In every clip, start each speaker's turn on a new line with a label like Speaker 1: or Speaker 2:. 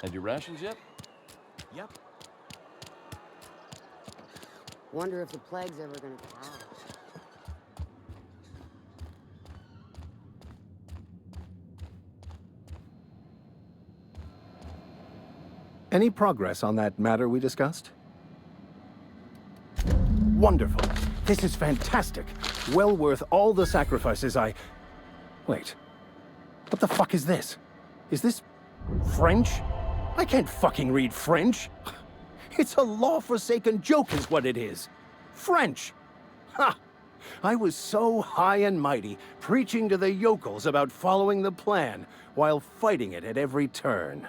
Speaker 1: Had your rations yet?
Speaker 2: Yep.
Speaker 3: Wonder if the plague's ever gonna pass.
Speaker 2: Any progress on that matter we discussed? Wonderful. This is fantastic. Well worth all the sacrifices I... Wait. What the fuck is this? Is this... French? I can't fucking read French. It's a law-forsaken joke is what it is. French! Ha! I was so high and mighty, preaching to the yokels about following the plan, while fighting it at every turn.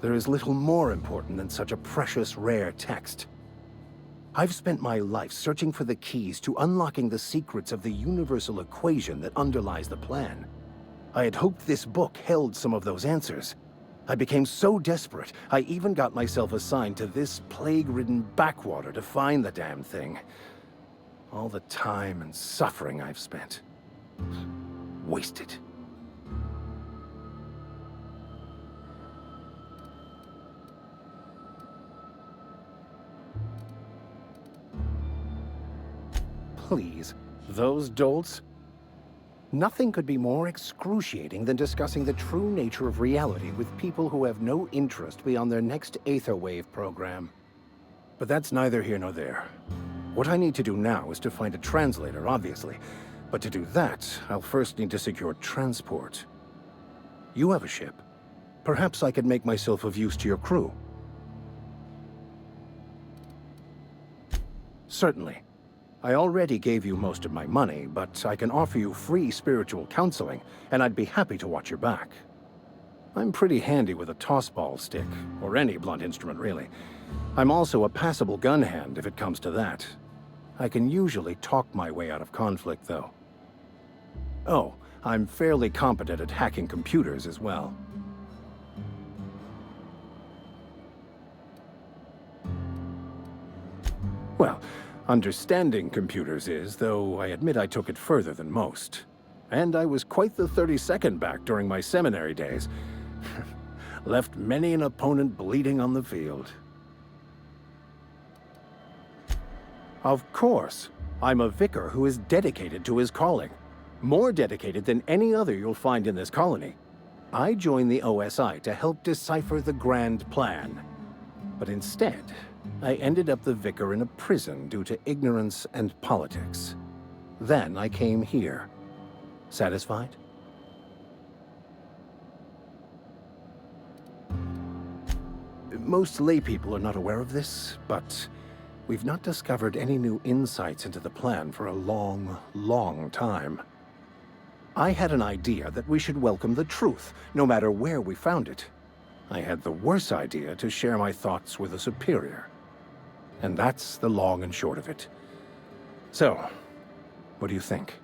Speaker 2: there is little more important than such a precious, rare text. I've spent my life searching for the keys to unlocking the secrets of the universal equation that underlies the plan. I had hoped this book held some of those answers. I became so desperate, I even got myself assigned to this plague-ridden backwater to find the damn thing. All the time and suffering I've spent. Wasted. Please, those dolts? Nothing could be more excruciating than discussing the true nature of reality with people who have no interest beyond their next Aetherwave program. But that's neither here nor there. What I need to do now is to find a translator, obviously. But to do that, I'll first need to secure transport. You have a ship. Perhaps I could make myself of use to your crew. Certainly. I already gave you most of my money, but I can offer you free spiritual counseling, and I'd be happy to watch your back. I'm pretty handy with a tossball stick, or any blunt instrument, really. I'm also a passable gun hand, if it comes to that. I can usually talk my way out of conflict, though. Oh, I'm fairly competent at hacking computers as well. Well, understanding computers is, though I admit I took it further than most. And I was quite the 32nd back during my seminary days. Left many an opponent bleeding on the field. Of course, I'm a vicar who is dedicated to his calling. More dedicated than any other you'll find in this colony. I joined the OSI to help decipher the grand plan. But instead, I ended up the vicar in a prison due to ignorance and politics. Then I came here. Satisfied? Most laypeople are not aware of this, but we've not discovered any new insights into the plan for a long, long time. I had an idea that we should welcome the truth, no matter where we found it. I had the worse idea to share my thoughts with a superior. And that's the long and short of it. So, what do you think?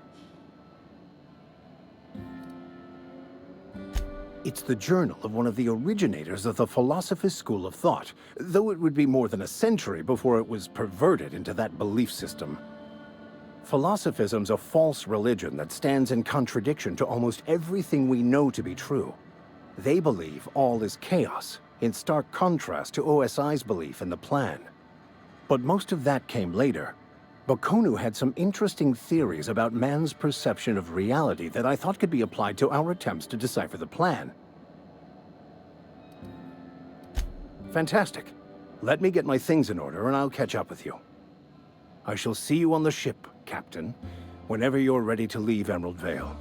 Speaker 2: It's the journal of one of the originators of the Philosopher's School of Thought, though it would be more than a century before it was perverted into that belief system. Philosophism's a false religion that stands in contradiction to almost everything we know to be true. They believe all is chaos, in stark contrast to OSI's belief in the plan. But most of that came later. Bokonu had some interesting theories about man's perception of reality that I thought could be applied to our attempts to decipher the plan. Fantastic. Let me get my things in order and I'll catch up with you. I shall see you on the ship, Captain, whenever you're ready to leave Emerald Vale.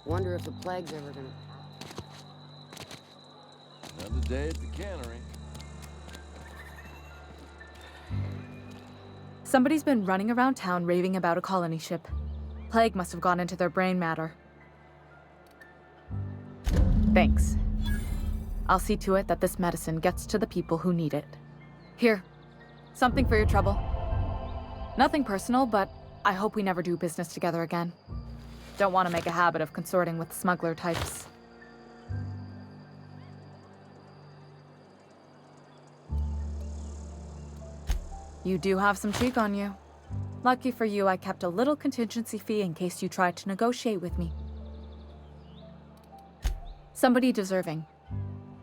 Speaker 3: Wonder if the plague's ever gonna pass.
Speaker 1: Another day at the cannery.
Speaker 4: Somebody's been running around town raving about a colony ship. Plague must have gone into their brain matter. Thanks. I'll see to it that this medicine gets to the people who need it. Here, something for your trouble. Nothing personal, but I hope we never do business together again. Don't want to make a habit of consorting with smuggler types. You do have some cheek on you. Lucky for you, I kept a little contingency fee in case you tried to negotiate with me. Somebody deserving.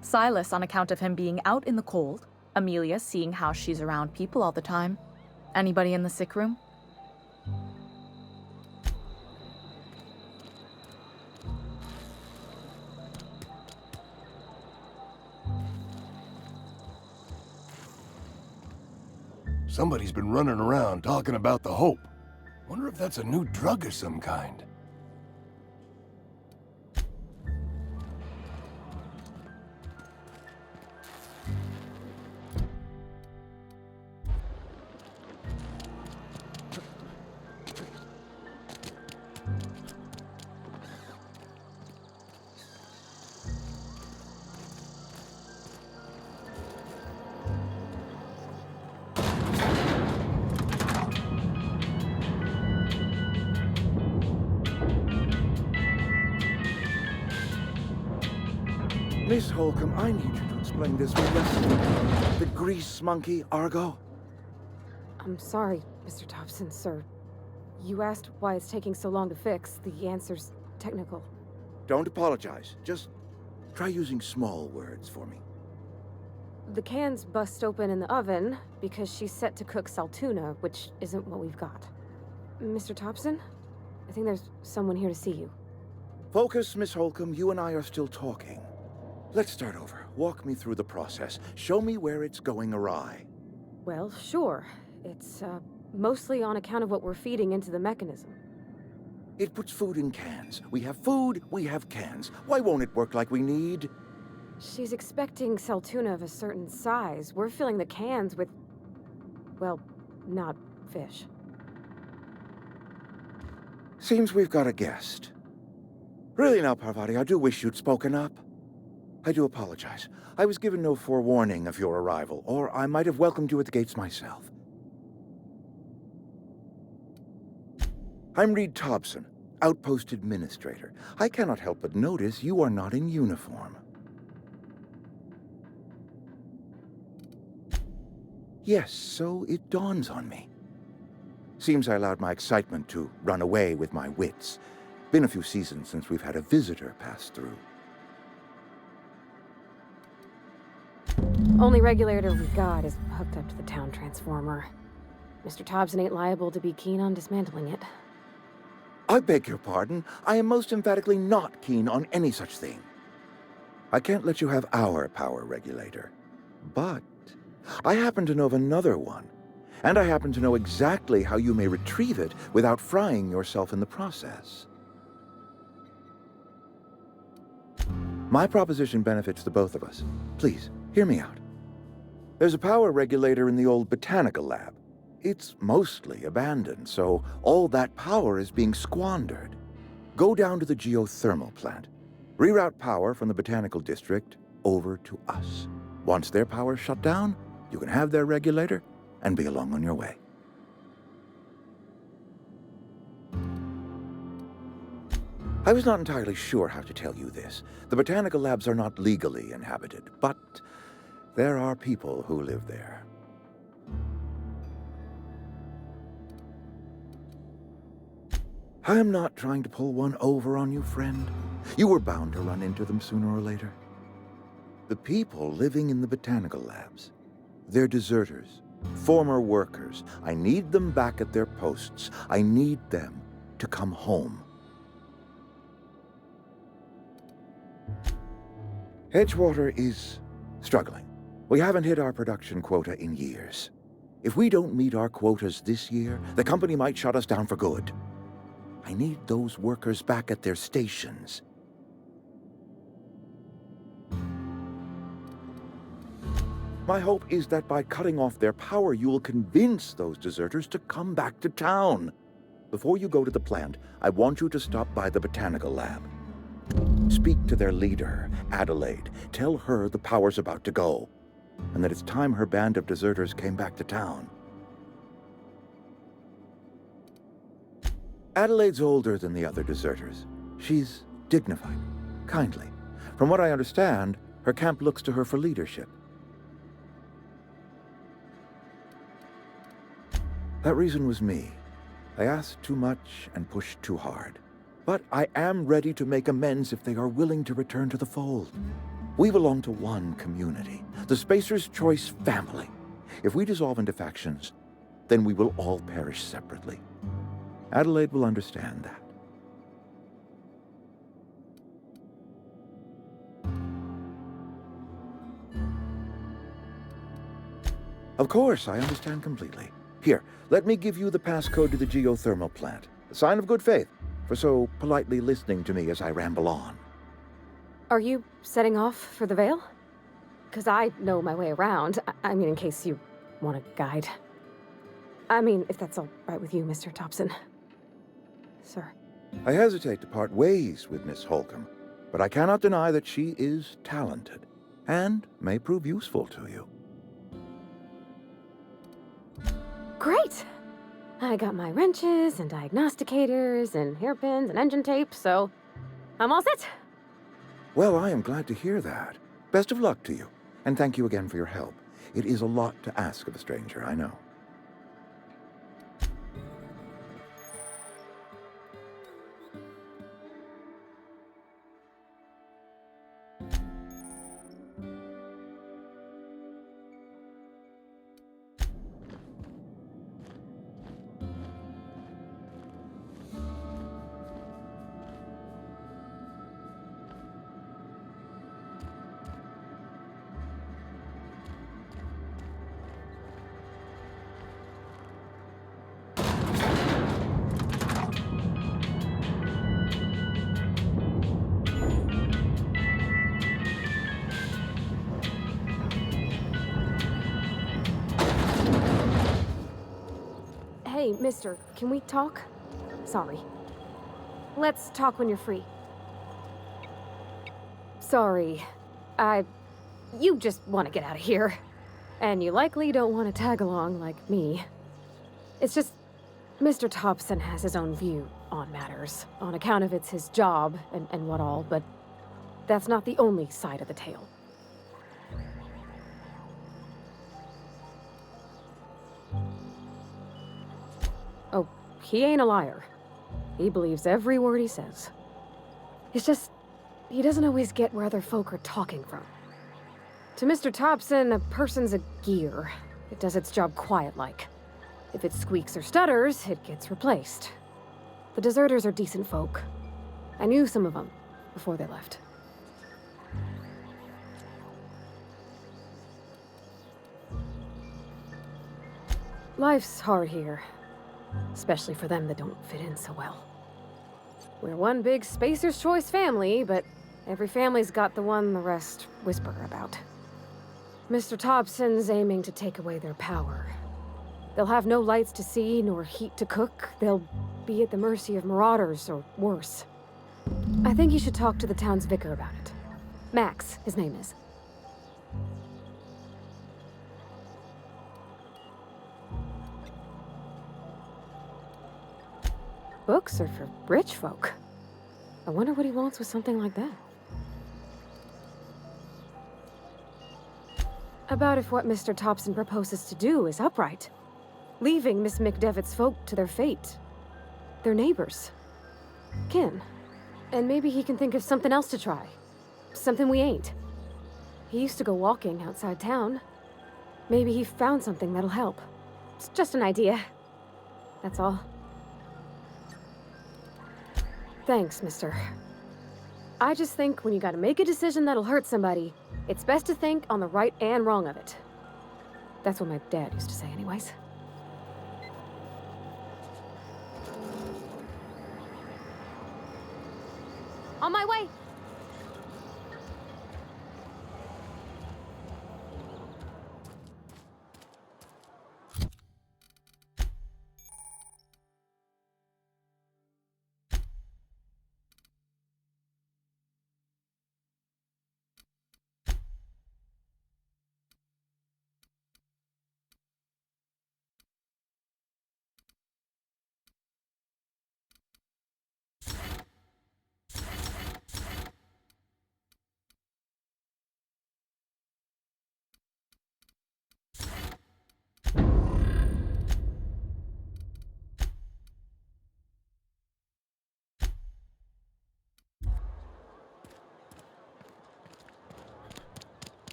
Speaker 4: Silas on account of him being out in the cold. Amelia seeing how she's around people all the time. Anybody in the sick room?
Speaker 5: Somebody's been running around talking about the Hope. Wonder if that's a new drug of some kind.
Speaker 6: Miss Holcomb, I need you to explain this with the grease monkey, Argo.
Speaker 7: I'm sorry, Mr. Thompson, sir. You asked why it's taking so long to fix. The answer's technical.
Speaker 6: Don't apologize. Just try using small words for me.
Speaker 7: The cans bust open in the oven because she's set to cook saltuna, which isn't what we've got. Mr. Thompson, I think there's someone here to see you.
Speaker 6: Focus, Miss Holcomb. You and I are still talking. Let's start over. Walk me through the process. Show me where it's going awry.
Speaker 7: Well, sure. It's, mostly on account of what we're feeding into the mechanism.
Speaker 6: It puts food in cans. We have food, we have cans. Why won't it work like we need?
Speaker 7: She's expecting saltuna of a certain size. We're filling the cans with, well, not fish.
Speaker 6: Seems we've got a guest. Really now, Parvati, I do wish you'd spoken up. I do apologize. I was given no forewarning of your arrival, or I might have welcomed you at the gates myself. I'm Reed Thompson, Outpost Administrator. I cannot help but notice you are not in uniform. Yes, so it dawns on me. Seems I allowed my excitement to run away with my wits. Been a few seasons since we've had a visitor pass through.
Speaker 7: Only regulator we got is hooked up to the town transformer. Mr. Thompson ain't liable to be keen on dismantling it.
Speaker 6: I beg your pardon. I am most emphatically not keen on any such thing. I can't let you have our power regulator. But I happen to know of another one. And I happen to know exactly how you may retrieve it without frying yourself in the process. My proposition benefits the both of us. Please, hear me out. There's a power regulator in the old botanical lab. It's mostly abandoned, so all that power is being squandered. Go down to the geothermal plant. Reroute power from the botanical district over to us. Once their power's shut down, you can have their regulator and be along on your way. I was not entirely sure how to tell you this. The botanical labs are not legally inhabited, but there are people who live there. I am not trying to pull one over on you, friend. You were bound to run into them sooner or later. The people living in the botanical labs, they're deserters, former workers. I need them back at their posts. I need them to come home. Edgewater is struggling. We haven't hit our production quota in years. If we don't meet our quotas this year, the company might shut us down for good. I need those workers back at their stations. My hope is that by cutting off their power, you will convince those deserters to come back to town. Before you go to the plant, I want you to stop by the botanical lab. Speak to their leader, Adelaide. Tell her the power's about to go, and that it's time her band of deserters came back to town. Adelaide's older than the other deserters. She's dignified, kindly. From what I understand, her camp looks to her for leadership. That reason was me. I asked too much and pushed too hard. But I am ready to make amends if they are willing to return to the fold. We belong to one community, the Spacer's Choice family. If we dissolve into factions, then we will all perish separately. Adelaide will understand that. Of course, I understand completely. Here, let me give you the passcode to the geothermal plant. A sign of good faith for so politely listening to me as I ramble on.
Speaker 7: Are you setting off for the Vale? Because I know my way around. I mean, in case you want a guide. I mean, if that's all right with you, Mr. Thompson. Sir.
Speaker 6: I hesitate to part ways with Miss Holcomb, but I cannot deny that she is talented and may prove useful to you.
Speaker 7: Great! I got my wrenches and diagnosticators and hairpins and engine tape, so I'm all set.
Speaker 6: Well, I am glad to hear that. Best of luck to you, and thank you again for your help. It is a lot to ask of a stranger, I know.
Speaker 7: Hey, mister, can we talk? Sorry. Let's talk when you're free. Sorry. You just want to get out of here. And you likely don't want to tag along like me. It's just, Mr. Thompson has his own view on matters, on account of it's his job and what all, but that's not the only side of the tale. Oh, he ain't a liar. He believes every word he says. It's just, he doesn't always get where other folk are talking from. To Mr. Thompson, a person's a gear. It does its job quiet-like. If it squeaks or stutters, it gets replaced. The deserters are decent folk. I knew some of them before they left. Life's hard here. Especially for them that don't fit in so well. We're one big Spacer's Choice family, but every family's got the one the rest whisper about. Mr. Thompson's aiming to take away their power. They'll have no lights to see, nor heat to cook. They'll be at the mercy of marauders, or worse. I think you should talk to the town's vicar about it. Max, his name is. Books are for rich folk. I wonder what he wants with something like that. About if what Mr. Thompson proposes to do is upright. Leaving Miss McDevitt's folk to their fate. Their neighbors. Kin. And maybe he can think of something else to try. Something we ain't. He used to go walking outside town. Maybe he found something that'll help. It's just an idea. That's all. Thanks, mister. I just think when you gotta make a decision that'll hurt somebody, it's best to think on the right and wrong of it. That's what my dad used to say anyways. On my way!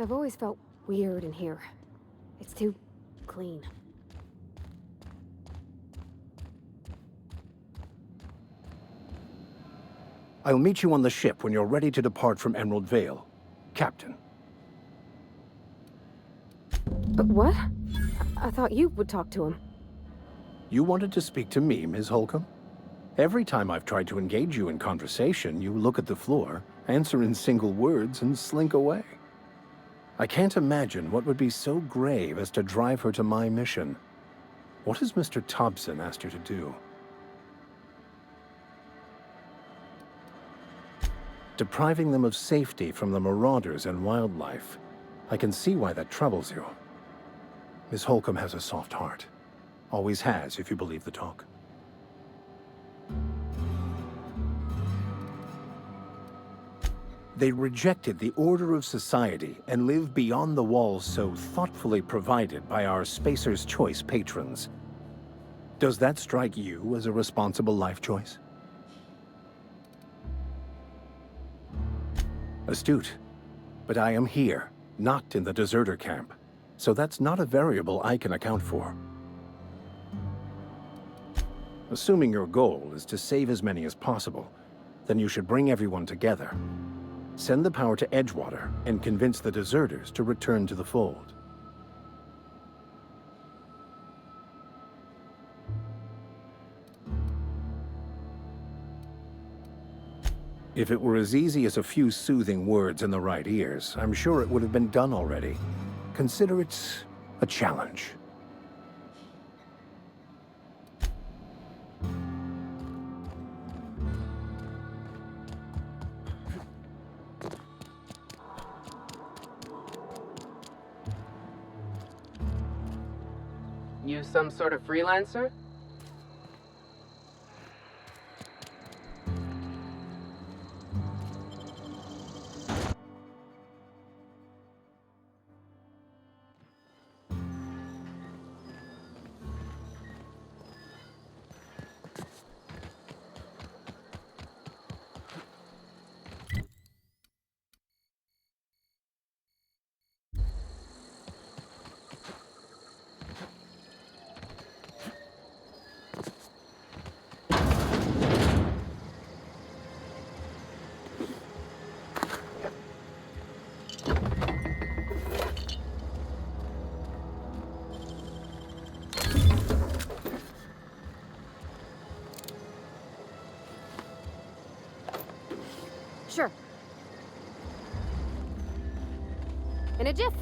Speaker 7: I've always felt weird in here. It's too clean.
Speaker 2: I'll meet you on the ship when you're ready to depart from Emerald Vale. Captain.
Speaker 7: But what? I thought you would talk to him.
Speaker 2: You wanted to speak to me, Ms. Holcomb? Every time I've tried to engage you in conversation, you look at the floor, answer in single words, and slink away. I can't imagine what would be so grave as to drive her to my mission. What has Mr. Thompson asked her to do? Depriving them of safety from the marauders and wildlife. I can see why that troubles you. Miss Holcomb has a soft heart. Always has, if you believe the talk. They rejected the order of society and live beyond the walls so thoughtfully provided by our Spacer's Choice patrons. Does that strike you as a responsible life choice? Astute. But I am here, not in the deserter camp, so that's not a variable I can account for. Assuming your goal is to save as many as possible, then you should bring everyone together. Send the power to Edgewater and convince the deserters to return to the fold. If it were as easy as a few soothing words in the right ears, I'm sure it would have been done already. Consider it a challenge.
Speaker 8: You some sort of freelancer?
Speaker 7: Sure. In a jiff.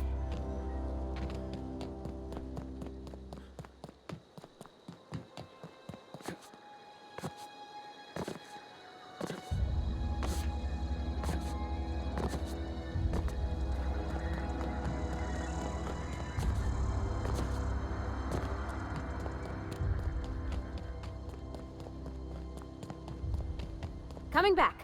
Speaker 7: Coming back.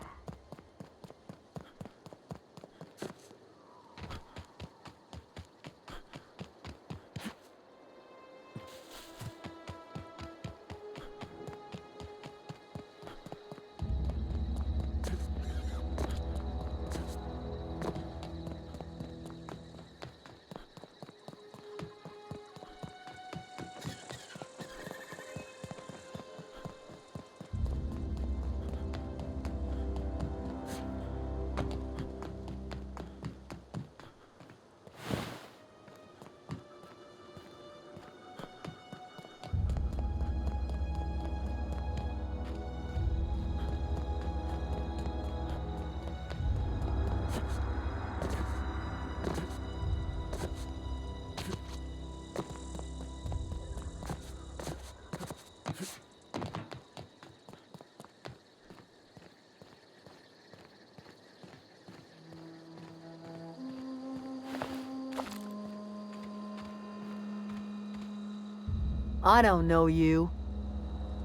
Speaker 9: I don't know you.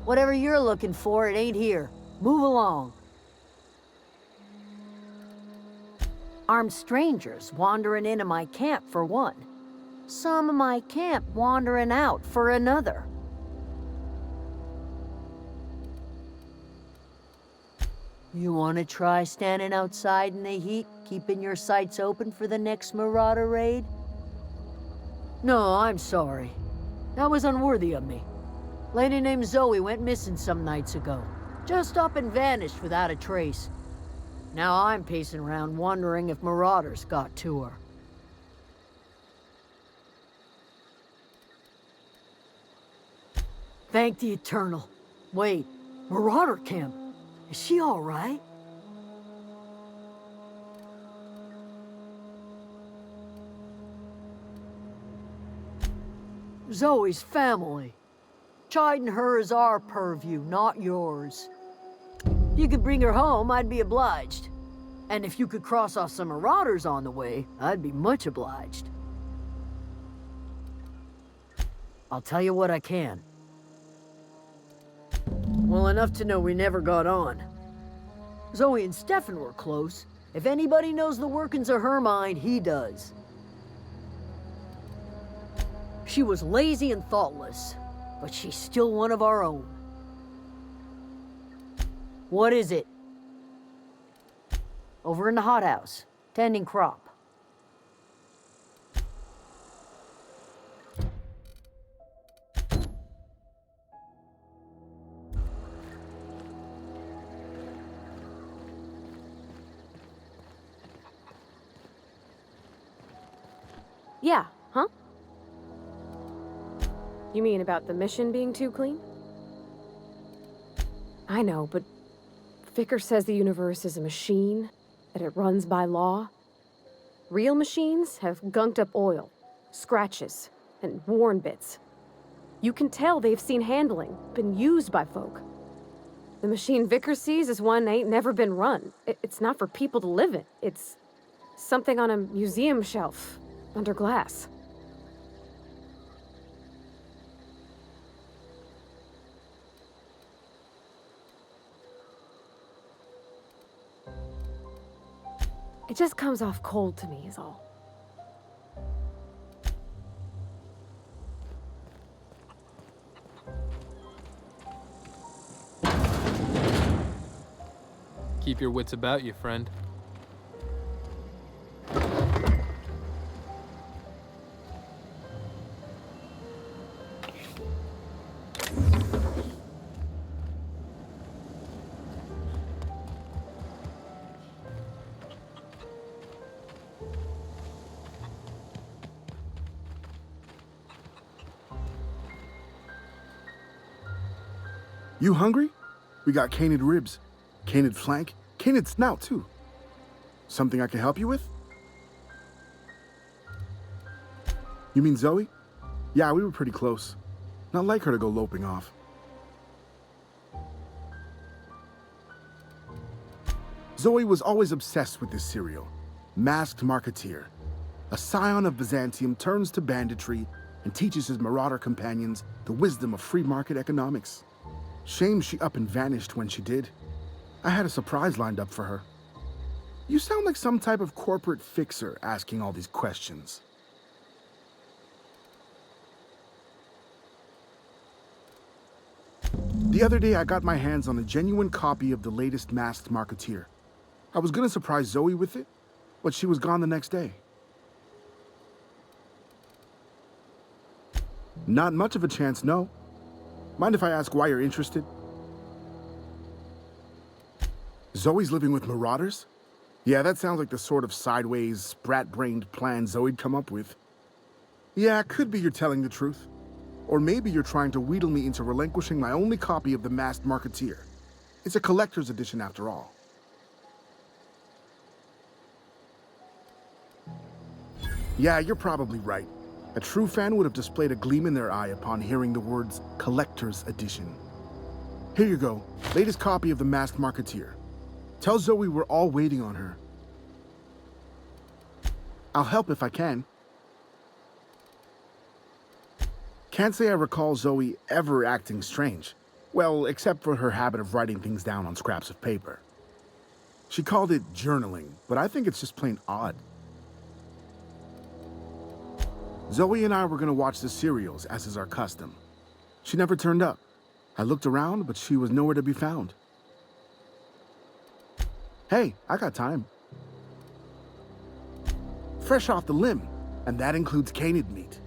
Speaker 9: Whatever you're looking for, it ain't here. Move along. Armed strangers wandering into my camp for one. Some of my camp wandering out for another. You want to try standing outside in the heat, keeping your sights open for the next Marauder raid? No, I'm sorry. That was unworthy of me. Lady named Zoe went missing some nights ago. Just up and vanished without a trace. Now I'm pacing around wondering if Marauders got to her. Thank the Eternal. Wait, Marauder Camp. Is she all right? Zoe's family. Chiding her is our purview, not yours. If you could bring her home, I'd be obliged. And if you could cross off some Marauders on the way, I'd be much obliged. I'll tell you what I can. Well, enough to know we never got on. Zoe and Stefan were close. If anybody knows the workings of her mind, he does. She was lazy and thoughtless, but she's still one of our own. What is it? Over in the hothouse, tending crop.
Speaker 7: Yeah, huh? You mean about the mission being too clean? I know, but Vicker says the universe is a machine, that it runs by law. Real machines have gunked up oil, scratches, and worn bits. You can tell they've seen handling, been used by folk. The machine Vicker sees is one ain't never been run. It's not for people to live in. It's something on a museum shelf, under glass. It just comes off cold to me, is all.
Speaker 8: Keep your wits about you, friend.
Speaker 10: You hungry? We got canid ribs, canid flank, canid snout too. Something I can help you with? You mean Zoe? Yeah, we were pretty close. Not like her to go loping off. Zoe was always obsessed with this serial, Masked Marketeer. A scion of Byzantium turns to banditry and teaches his marauder companions the wisdom of free market economics. Shame she up and vanished when she did. I had a surprise lined up for her. You sound like some type of corporate fixer asking all these questions. The other day, I got my hands on a genuine copy of the latest Masked Marketeer. I was gonna surprise Zoe with it, but she was gone the next day. Not much of a chance, no. Mind if I ask why you're interested? Zoe's living with Marauders? Yeah, that sounds like the sort of sideways, sprat-brained plan Zoe'd come up with. Yeah, it could be you're telling the truth. Or maybe you're trying to wheedle me into relinquishing my only copy of the Masked Marketeer. It's a collector's edition after all. Yeah, you're probably right. A true fan would have displayed a gleam in their eye upon hearing the words Collector's Edition. Here you go, latest copy of the Masked Marketeer. Tell Zoe we're all waiting on her. I'll help if I can. Can't say I recall Zoe ever acting strange. Well, except for her habit of writing things down on scraps of paper. She called it journaling, but I think it's just plain odd. Zoe and I were gonna watch the serials, as is our custom. She never turned up. I looked around, but she was nowhere to be found. Hey, I got time. Fresh off the limb, and that includes canid meat.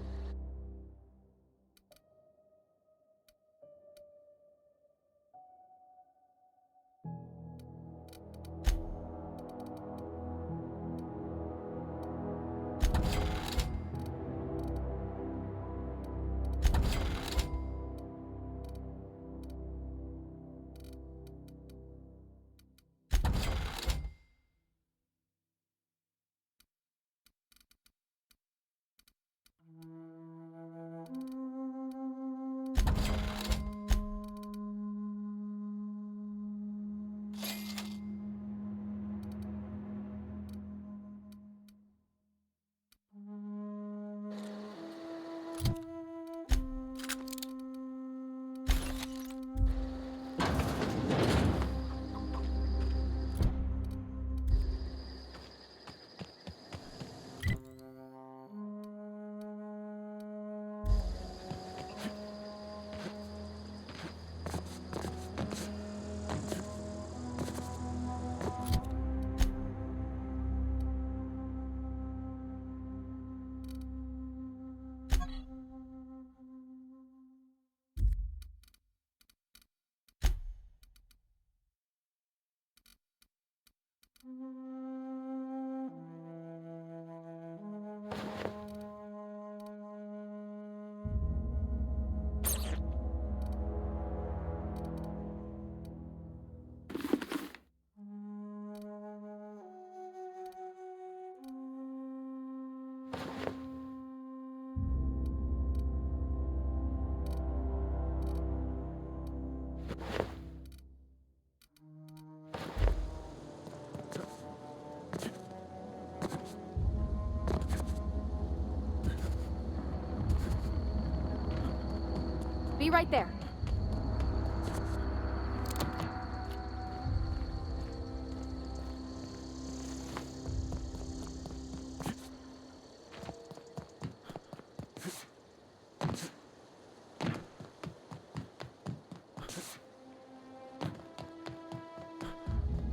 Speaker 7: Be right there.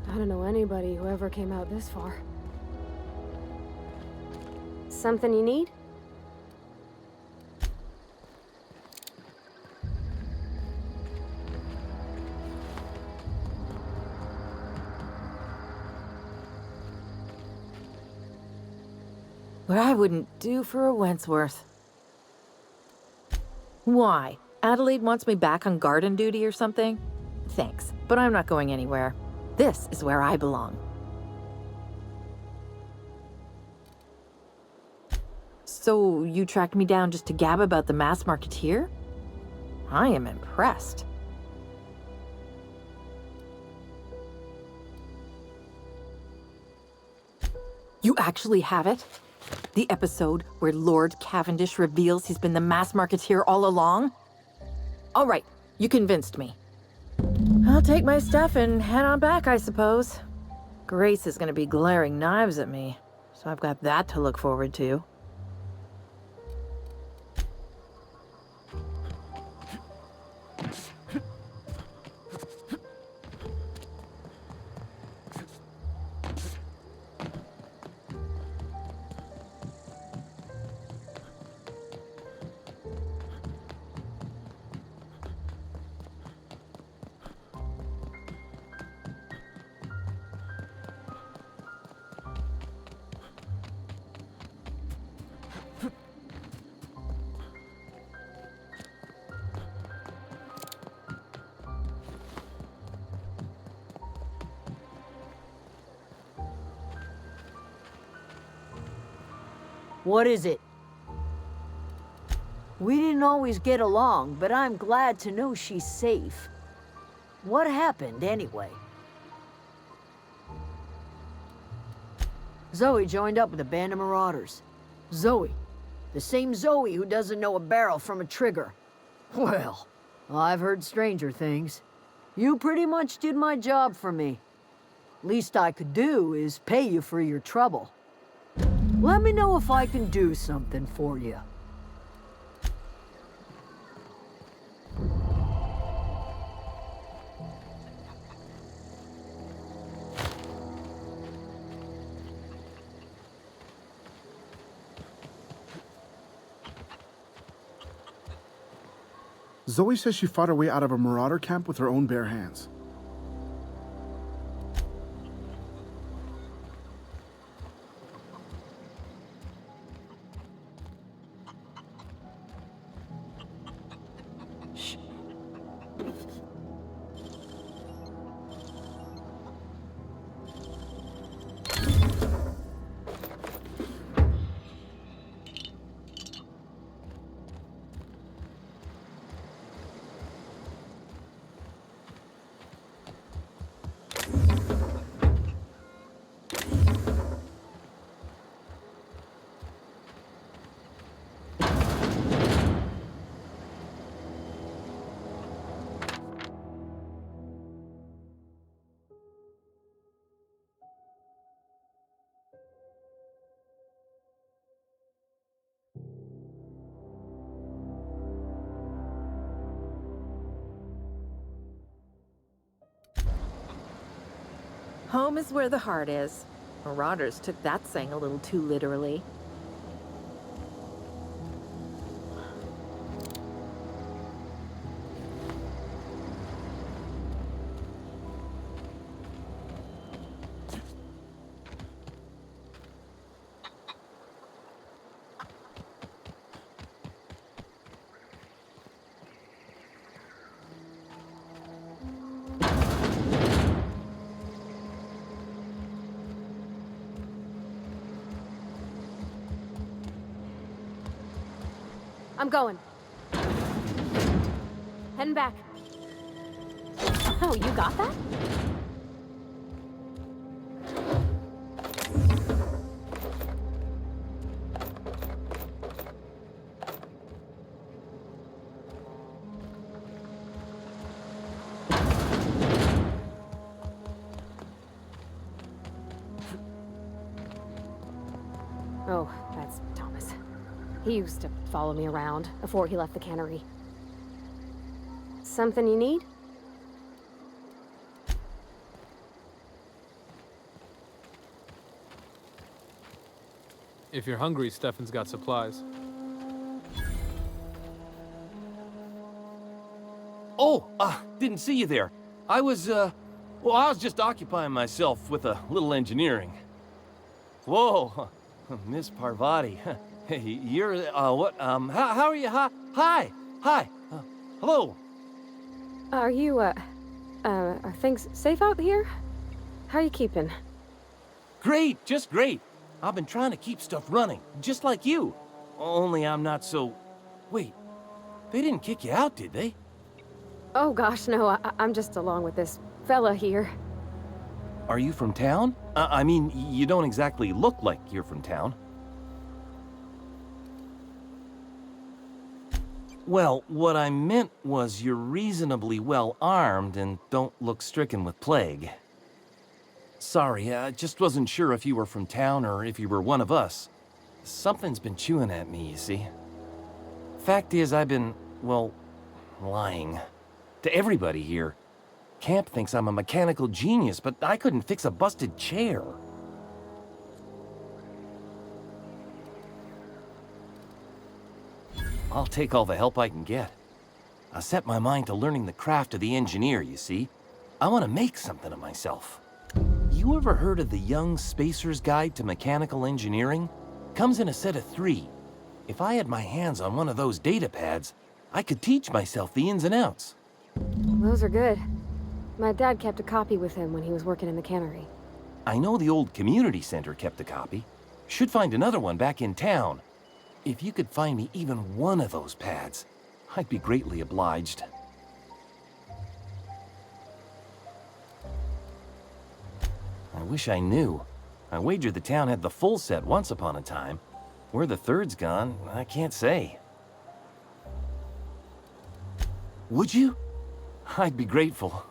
Speaker 7: I don't know anybody who ever came out this far. Something you need?
Speaker 11: What I wouldn't do for a Wentworth. Why? Adelaide wants me back on garden duty or something? Thanks, but I'm not going anywhere. This is where I belong. So, you tracked me down just to gab about the mass marketeer? I am impressed. You actually have it? The episode where Lord Cavendish reveals he's been the mass marketeer all along? All right, you convinced me. I'll take my stuff and head on back, I suppose. Grace is gonna be glaring knives at me, so I've got that to look forward to.
Speaker 9: What is it? We didn't always get along, but I'm glad to know she's safe. What happened, anyway? Zoe joined up with a band of marauders. Zoe. The same Zoe who doesn't know a barrel from a trigger. Well, I've heard stranger things. You pretty much did my job for me. Least I could do is pay you for your trouble. Let me know if I can do something for you.
Speaker 10: Zoe says she fought her way out of a marauder camp with her own bare hands.
Speaker 11: Home is where the heart is. Marauders took that saying a little too literally.
Speaker 7: I'm going. Heading back. Oh, you got that? Oh, that's Thomas. He used to follow me around before he left the cannery. Something you need?
Speaker 8: If you're hungry, Stefan's got supplies.
Speaker 1: Oh, didn't see you there. I was just occupying myself with a little engineering. Whoa, Miss Parvati. Hey, you're, what, how are you? Hi, hello.
Speaker 7: Are you, are things safe out here? How are you keeping?
Speaker 1: Great, just great. I've been trying to keep stuff running, just like you. Only I'm not so... Wait, they didn't kick you out, did they?
Speaker 7: Oh gosh, no, I'm just along with this fella here.
Speaker 1: Are you from town? I mean, you don't exactly look like you're from town. Well, what I meant was you're reasonably well armed and don't look stricken with plague. Sorry, I just wasn't sure if you were from town or if you were one of us. Something's been chewing at me, you see. Fact is, I've been, well, lying. To everybody here. Camp thinks I'm a mechanical genius, but I couldn't fix a busted chair. I'll take all the help I can get. I set my mind to learning the craft of the engineer, you see. I want to make something of myself. You ever heard of the Young Spacer's Guide to Mechanical Engineering? Comes in a set of 3. If I had my hands on one of those data pads, I could teach myself the ins and outs.
Speaker 7: Those are good. My dad kept a copy with him when he was working in the cannery.
Speaker 1: I know the old community center kept a copy. Should find another one back in town. If you could find me even one of those pads, I'd be greatly obliged. I wish I knew. I wager the town had the full set once upon a time. Where the third's gone, I can't say. Would you? I'd be grateful.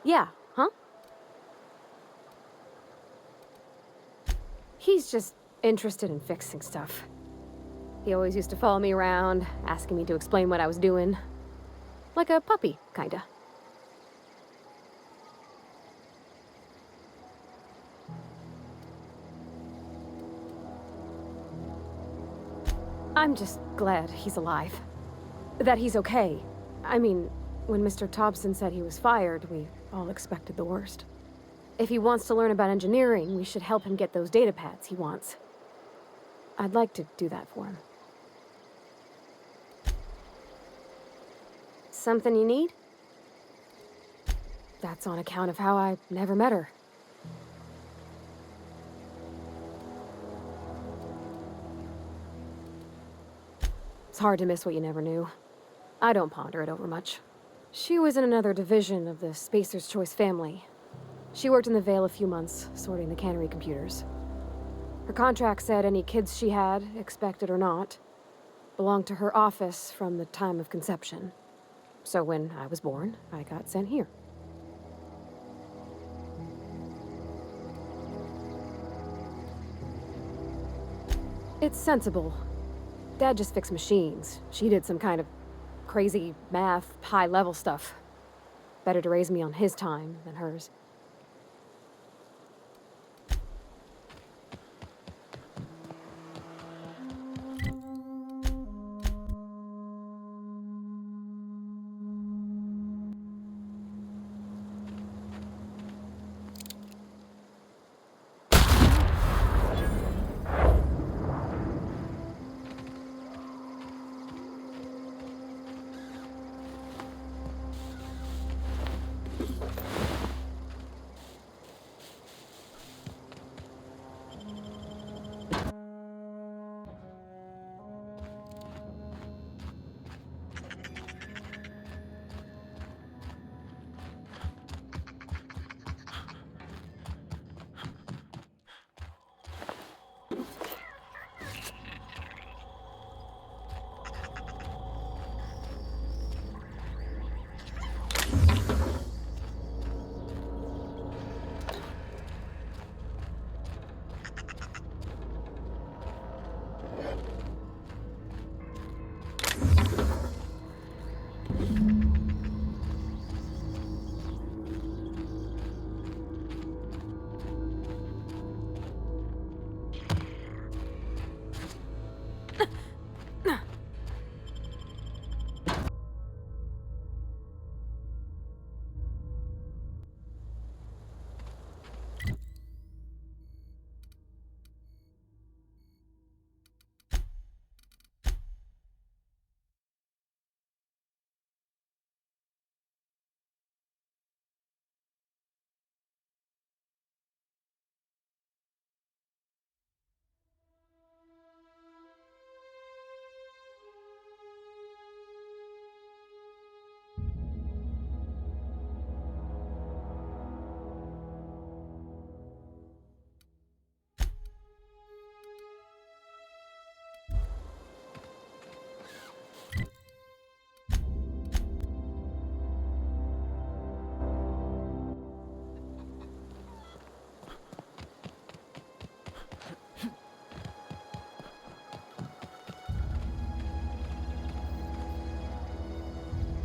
Speaker 7: Yeah, huh? He's just interested in fixing stuff. He always used to follow me around, asking me to explain what I was doing. Like a puppy, kinda. I'm just glad he's alive. That he's okay. I mean, when Mr. Thompson said he was fired, we all expected the worst. If he wants to learn about engineering, we should help him get those data pads he wants. I'd like to do that for him. Something you need? That's on account of how I never met her. It's hard to miss what you never knew. I don't ponder it over much. She was in another division of the Spacer's Choice family. She worked in the Vale a few months, sorting the cannery computers. Her contract said any kids she had, expected or not, belonged to her office from the time of conception. So when I was born, I got sent here. It's sensible. Dad just fixed machines. She did some kind of crazy math, high-level stuff. Better to raise me on his time than hers.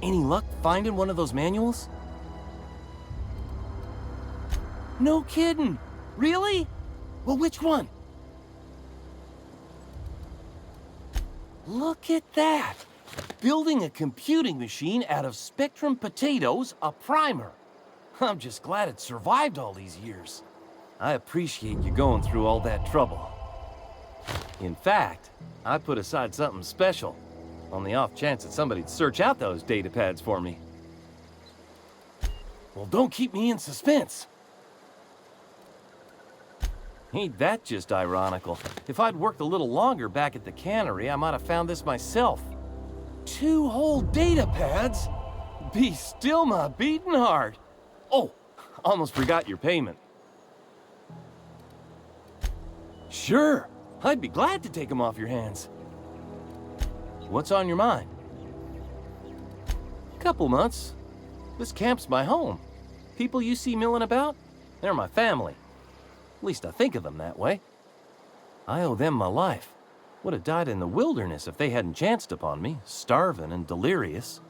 Speaker 1: Any luck finding one of those manuals? No kidding! Really? Well, which one? Look at that! Building a computing machine out of Spectrum potatoes, a primer. I'm just glad it survived all these years. I appreciate you going through all that trouble. In fact, I put aside something special, on the off chance that somebody'd search out those data pads for me. Well, don't keep me in suspense. Ain't that just ironical? If I'd worked a little longer back at the cannery, I might have found this myself. 2 whole data pads? Be still my beating heart. Oh, almost forgot your payment. Sure, I'd be glad to take them off your hands. What's on your mind? Couple months. This camp's my home. people you see milling about, they're my family. At least I think of them that way. I owe them my life. Would have died in the wilderness if they hadn't chanced upon me, starving and delirious.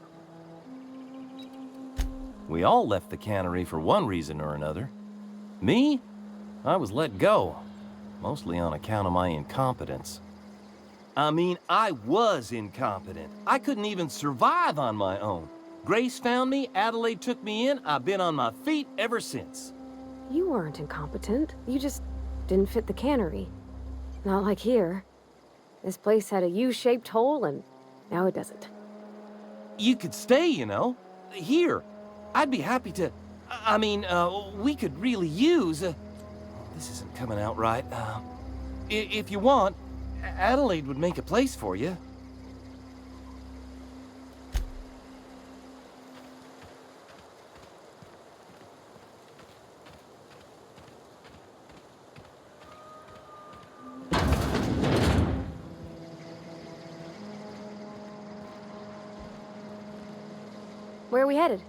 Speaker 1: We all left the cannery for one reason or another. Me? I was let go, mostly on account of my incompetence. I mean, I was incompetent. I couldn't even survive on my own. Grace found me, Adelaide took me in, I've been on my feet ever since.
Speaker 7: You weren't incompetent. You just didn't fit the cannery. Not like here. This place had a U-shaped hole, and now it doesn't.
Speaker 1: You could stay, you know. Here. I'd be happy to... I mean, we could really use... this isn't coming out right. If you want, Adelaide would make a place for you.
Speaker 7: Where are we headed?